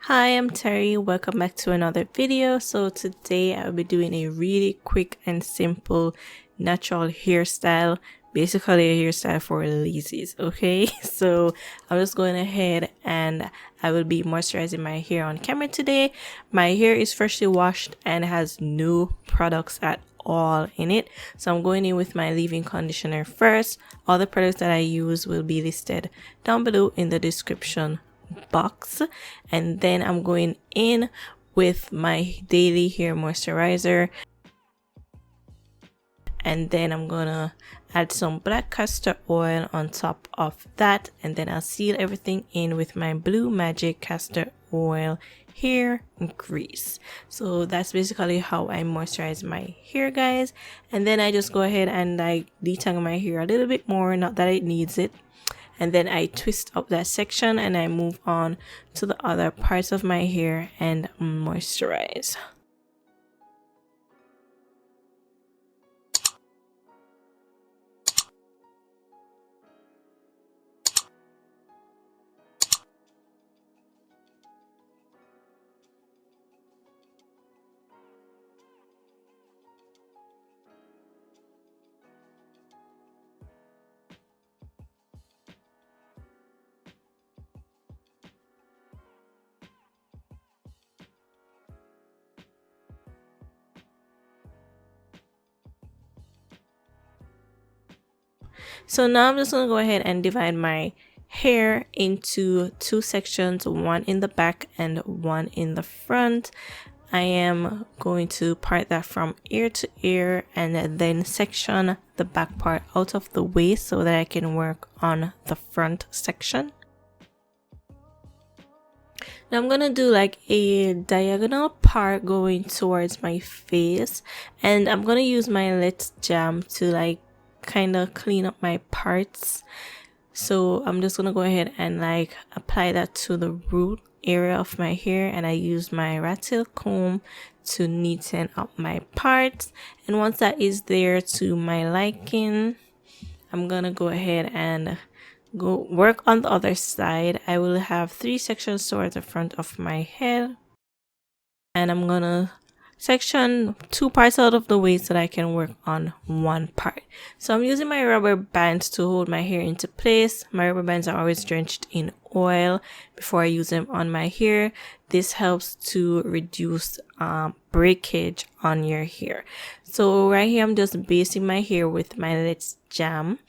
Hi, I'm Terry. Welcome back to another video. So today I'll be doing a really quick and simple natural hairstyle, basically a hairstyle for lazies. Okay, so I'm just going ahead and I will be moisturizing my hair on camera today. My hair is freshly washed and has no products at all in it, so I'm going in with my leave-in conditioner first. All the products that I use will be listed down below in the description box, and then I'm going in with my daily hair moisturizer, and then I'm gonna add some black castor oil on top of that, and then I'll seal everything in with my Blue Magic castor oil hair grease. So that's basically how I moisturize my hair, guys. And then I just go ahead and I detangle my hair a little bit more, not that it needs it, and then I twist up that section and I move on to the other parts of my hair and moisturize. So now I'm just going to go ahead and divide my hair into two sections, one in the back and one in the front. I am going to part that from ear to ear and then section the back part out of the way so that I can work on the front section. Now I'm gonna do like a diagonal part going towards my face, and I'm gonna use my Let's Jam to like kind of clean up my parts. So I'm just gonna go ahead and like apply that to the root area of my hair, and I use my rat tail comb to neaten up my parts. And once that is there to my liking, I'm gonna go ahead and go work on the other side. I will have three sections towards the front of my head, and I'm gonna section two parts out of the way so that I can work on one part. So I'm using my rubber bands to hold my hair into place. My rubber bands are always drenched in oil before I use them on my hair. This helps to reduce breakage on your hair. So right here I'm just basting my hair with my Let's Jam,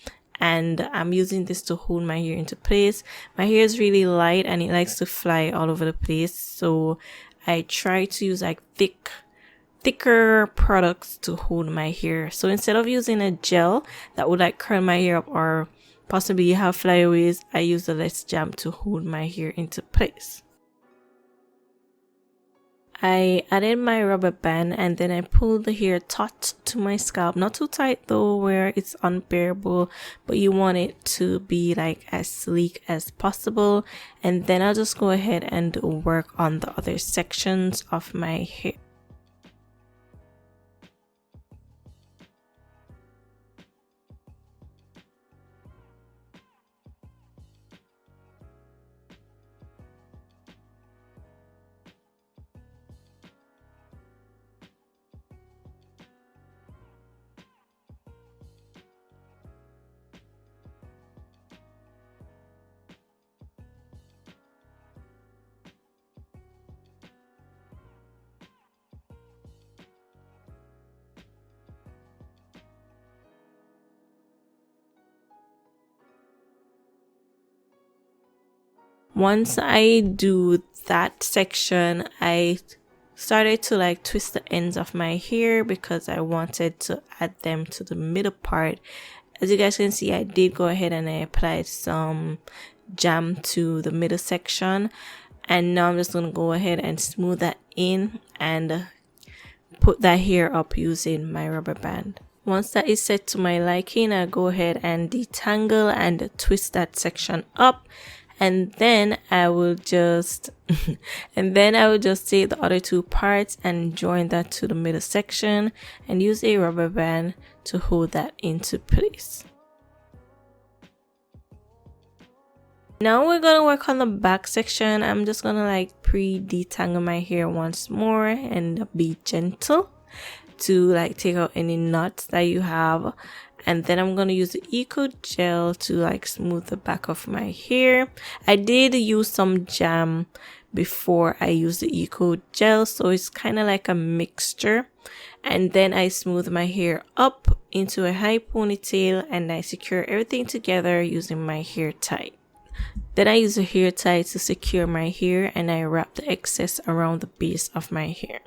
and I'm using this to hold my hair into place. My hair is really light and it likes to fly all over the place, so I try to use like thicker products to hold my hair. So instead of using a gel that would like curl my hair up or possibly have flyaways, I use the Let's Jam to hold my hair into place. I added my rubber band and then I pulled the hair taut to my scalp, not too tight though where it's unbearable, but you want it to be like as sleek as possible. And then I'll just go ahead and work on the other sections of my hair. Once I do that section, I started to like twist the ends of my hair because I wanted to add them to the middle part. As you guys can see, I did go ahead and I applied some jam to the middle section, and now I'm just going to go ahead and smooth that in and put that hair up using my rubber band. Once that is set to my liking, I go ahead and detangle and twist that section up, and then I will just take the other two parts and join that to the middle section and use a rubber band to hold that into place. Now we're gonna work on the back section. I'm just gonna like pre-detangle my hair once more and be gentle to like take out any knots that you have. And then I'm going to use the eco gel to like smooth the back of my hair. I did use some jam before I used the eco gel, so it's kind of like a mixture. And then I smooth my hair up into a high ponytail and I secure everything together using my hair tie. Then I use a hair tie to secure my hair and I wrap the excess around the base of my hair.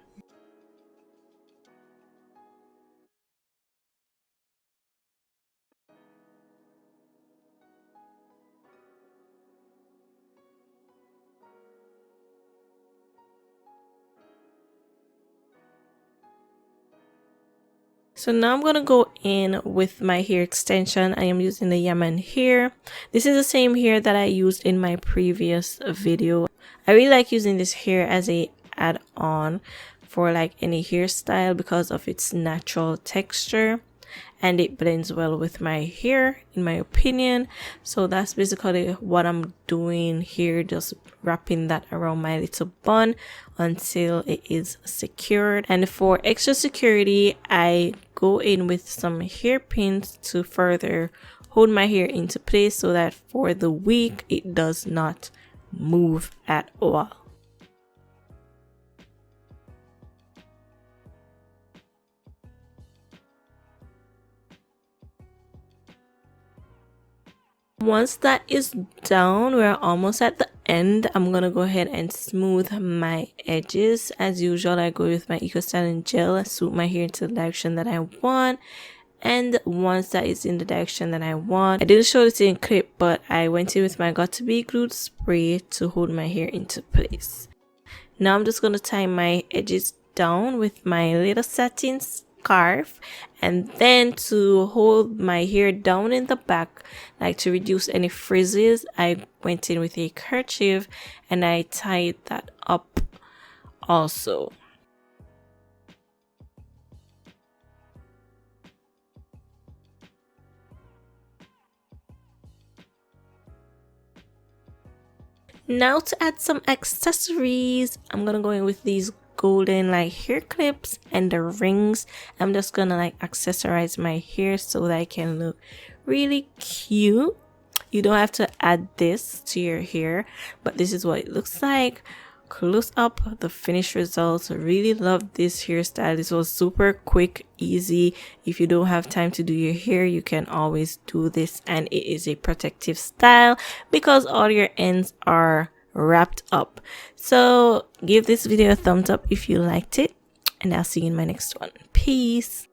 So now I'm going to go in with my hair extension. I am using the Yaman hair. This is the same hair that I used in my previous video. I really like using this hair as a add-on for like any hairstyle because of its natural texture and it blends well with my hair in my opinion. So that's basically what I'm doing here, just wrapping that around my little bun until it is secured. And for extra security, I go in with some hairpins to further hold my hair into place so that for the week it does not move at all. Once that is down, we're almost at the end. I'm gonna go ahead and smooth my edges. As usual, I go with my Eco Styling Gel and swoop my hair into the direction that I want. And once that is in the direction that I want, I didn't show this in clip, but I went in with my Got To Be Glued spray to hold my hair into place. Now I'm just gonna tie my edges down with my little satin scarf, and then to hold my hair down in the back, like to reduce any frizzes, I went in with a kerchief and I tied that up also. Now to add some accessories, I'm gonna go in with these golden like hair clips and the rings. I'm just gonna like accessorize my hair so that I can look really cute. You don't have to add this to your hair, but this is what it looks like. Close up the finished results. Really love this hairstyle. This was super quick, easy. If you don't have time to do your hair, you can always do this, and it is a protective style because all your ends are wrapped up. So give this video a thumbs up if you liked it, and I'll see you in my next one. Peace.